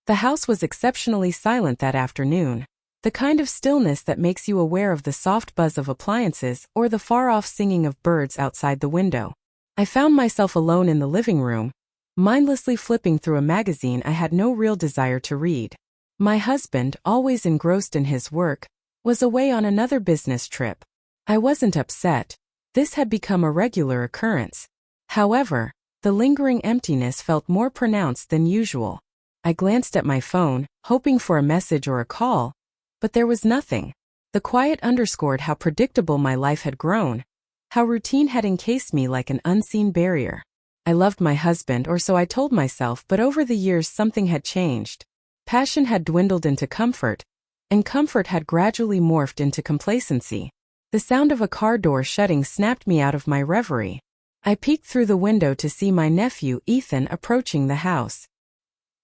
The house was exceptionally silent that afternoon, the kind of stillness that makes you aware of the soft buzz of appliances or the far-off singing of birds outside the window. I found myself alone in the living room, mindlessly flipping through a magazine I had no real desire to read. My husband, always engrossed in his work, was away on another business trip. I wasn't upset. This had become a regular occurrence. However, the lingering emptiness felt more pronounced than usual. I glanced at my phone, hoping for a message or a call, but there was nothing. The quiet underscored how predictable my life had grown, how routine had encased me like an unseen barrier. I loved my husband, or so I told myself, but over the years something had changed. Passion had dwindled into comfort, and comfort had gradually morphed into complacency. The sound of a car door shutting snapped me out of my reverie. I peeked through the window to see my nephew, Ethan, approaching the house.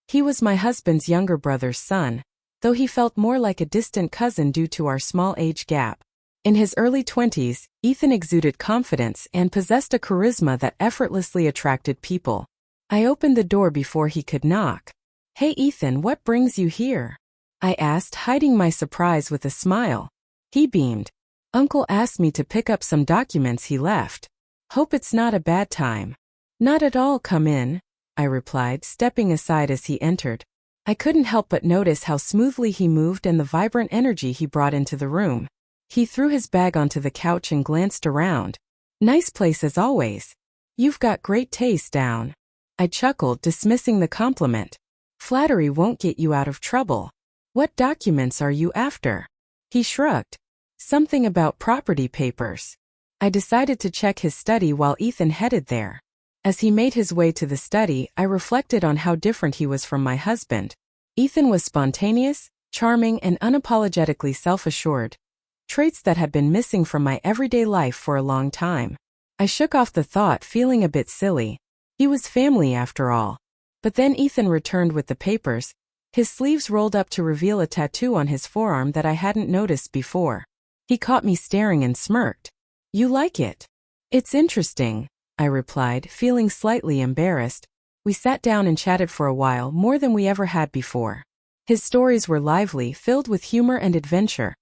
He was my husband's younger brother's son, though he felt more like a distant cousin due to our small age gap. In his early 20s, Ethan exuded confidence and possessed a charisma that effortlessly attracted people. I opened the door before he could knock. "Hey Ethan, what brings you here?" I asked, hiding my surprise with a smile. He beamed. "Uncle asked me to pick up some documents he left. Hope it's not a bad time." "Not at all, come in," I replied, stepping aside as he entered. I couldn't help but notice how smoothly he moved and the vibrant energy he brought into the room. He threw his bag onto the couch and glanced around. "Nice place as always. You've got great taste down." I chuckled, dismissing the compliment. "Flattery won't get you out of trouble. What documents are you after?" He shrugged. "Something about property papers." I decided to check his study while Ethan headed there. As he made his way to the study, I reflected on how different he was from my husband. Ethan was spontaneous, charming, and unapologetically self-assured, traits that had been missing from my everyday life for a long time. I shook off the thought, feeling a bit silly. He was family after all. But then Ethan returned with the papers, his sleeves rolled up to reveal a tattoo on his forearm that I hadn't noticed before. He caught me staring and smirked. "You like it?" "It's interesting," I replied, feeling slightly embarrassed. We sat down and chatted for a while, more than we ever had before. His stories were lively, filled with humor and adventure,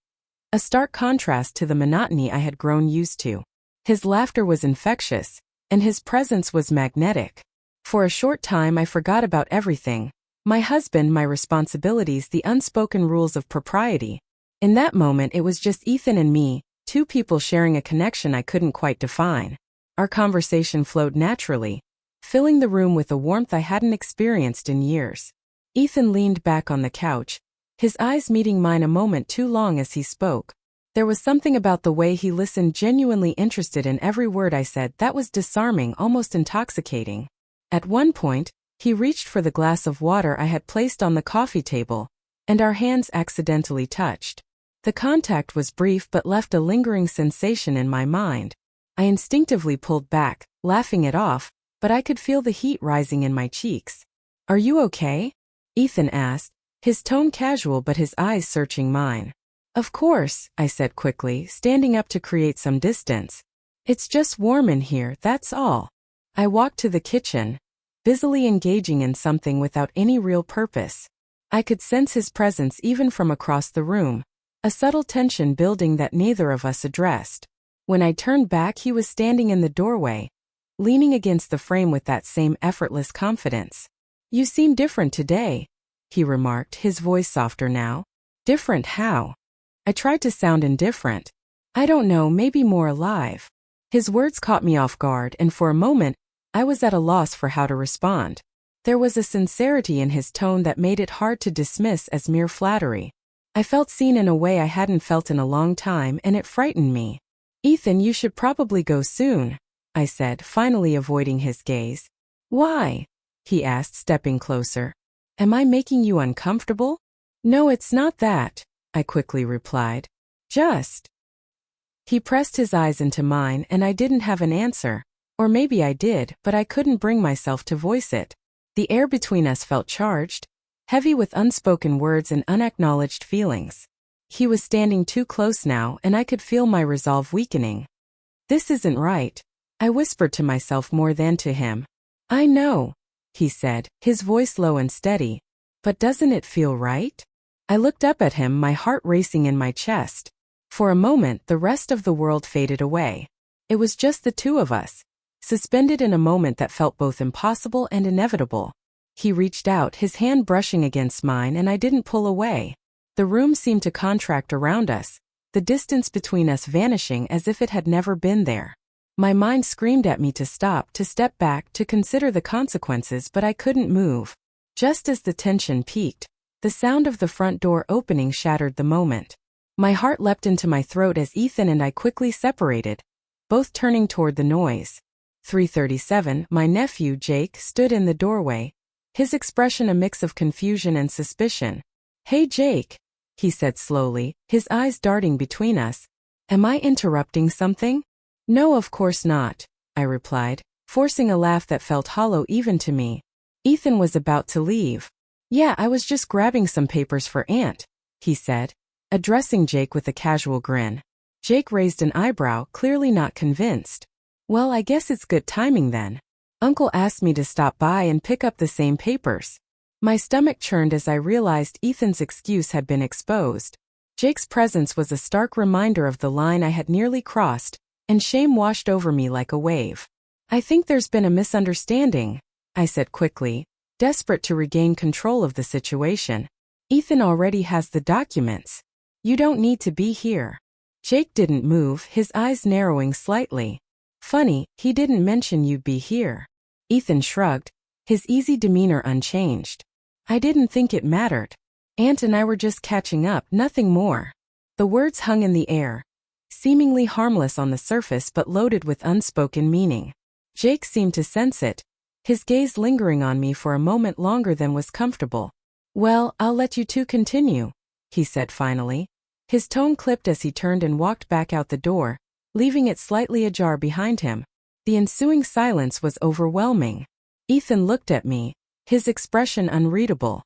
a stark contrast to the monotony I had grown used to. His laughter was infectious, and his presence was magnetic. For a short time I forgot about everything: my husband, my responsibilities, the unspoken rules of propriety. In that moment it was just Ethan and me, two people sharing a connection I couldn't quite define. Our conversation flowed naturally, filling the room with a warmth I hadn't experienced in years. Ethan leaned back on the couch, his eyes meeting mine a moment too long as he spoke. There was something about the way he listened, genuinely interested in every word I said, that was disarming, almost intoxicating. At one point, he reached for the glass of water I had placed on the coffee table, and our hands accidentally touched. The contact was brief but left a lingering sensation in my mind. I instinctively pulled back, laughing it off, but I could feel the heat rising in my cheeks. "Are you okay?" Ethan asked, his tone casual but his eyes searching mine. "Of course," I said quickly, standing up to create some distance. "It's just warm in here, that's all." I walked to the kitchen, busily engaging in something without any real purpose. I could sense his presence even from across the room, a subtle tension building that neither of us addressed. When I turned back, he was standing in the doorway, leaning against the frame with that same effortless confidence. "You seem different today," he remarked, his voice softer now. "Different how?" I tried to sound indifferent. "I don't know, maybe more alive." His words caught me off guard, and for a moment, I was at a loss for how to respond. There was a sincerity in his tone that made it hard to dismiss as mere flattery. I felt seen in a way I hadn't felt in a long time, and it frightened me. "Ethan, you should probably go soon," I said, finally avoiding his gaze. "Why?" he asked, stepping closer. "Am I making you uncomfortable?" "No, it's not that," I quickly replied. "Just..." He pressed his eyes into mine, and I didn't have an answer. Or maybe I did, but I couldn't bring myself to voice it. The air between us felt charged, heavy with unspoken words and unacknowledged feelings. He was standing too close now, and I could feel my resolve weakening. "This isn't right," I whispered to myself more than to him. "I know," he said, his voice low and steady, But doesn't it feel right? I looked up at him, my heart racing in my chest. For a moment, the rest of the world faded away. It was just the two of us, suspended in a moment that felt both impossible and inevitable. He reached out, his hand brushing against mine, and I didn't pull away. The room seemed to contract around us, the distance between us vanishing as if it had never been there. My mind screamed at me to stop, to step back, to consider the consequences, but I couldn't move. Just as the tension peaked, the sound of the front door opening shattered the moment. My heart leapt into my throat as Ethan and I quickly separated, both turning toward the noise. 3:37, my nephew, Jake, stood in the doorway, his expression a mix of confusion and suspicion. "Hey Jake," he said slowly, his eyes darting between us. "Am I interrupting something?" "No, of course not," I replied, forcing a laugh that felt hollow even to me. Ethan was about to leave. "Yeah, I was just grabbing some papers for Aunt," he said, addressing Jake with a casual grin. Jake raised an eyebrow, clearly not convinced. "Well, I guess it's good timing then. Uncle asked me to stop by and pick up the same papers." My stomach churned as I realized Ethan's excuse had been exposed. Jake's presence was a stark reminder of the line I had nearly crossed, and shame washed over me like a wave. "I think there's been a misunderstanding," I said quickly, desperate to regain control of the situation. "Ethan already has the documents. You don't need to be here." Jake didn't move, his eyes narrowing slightly. "Funny, he didn't mention you'd be here." Ethan shrugged, his easy demeanor unchanged. "I didn't think it mattered. Aunt and I were just catching up, nothing more." The words hung in the air, seemingly harmless on the surface but loaded with unspoken meaning. Jake seemed to sense it, his gaze lingering on me for a moment longer than was comfortable. "Well, I'll let you two continue," he said finally. His tone clipped as he turned and walked back out the door, leaving it slightly ajar behind him. The ensuing silence was overwhelming. Ethan looked at me, his expression unreadable.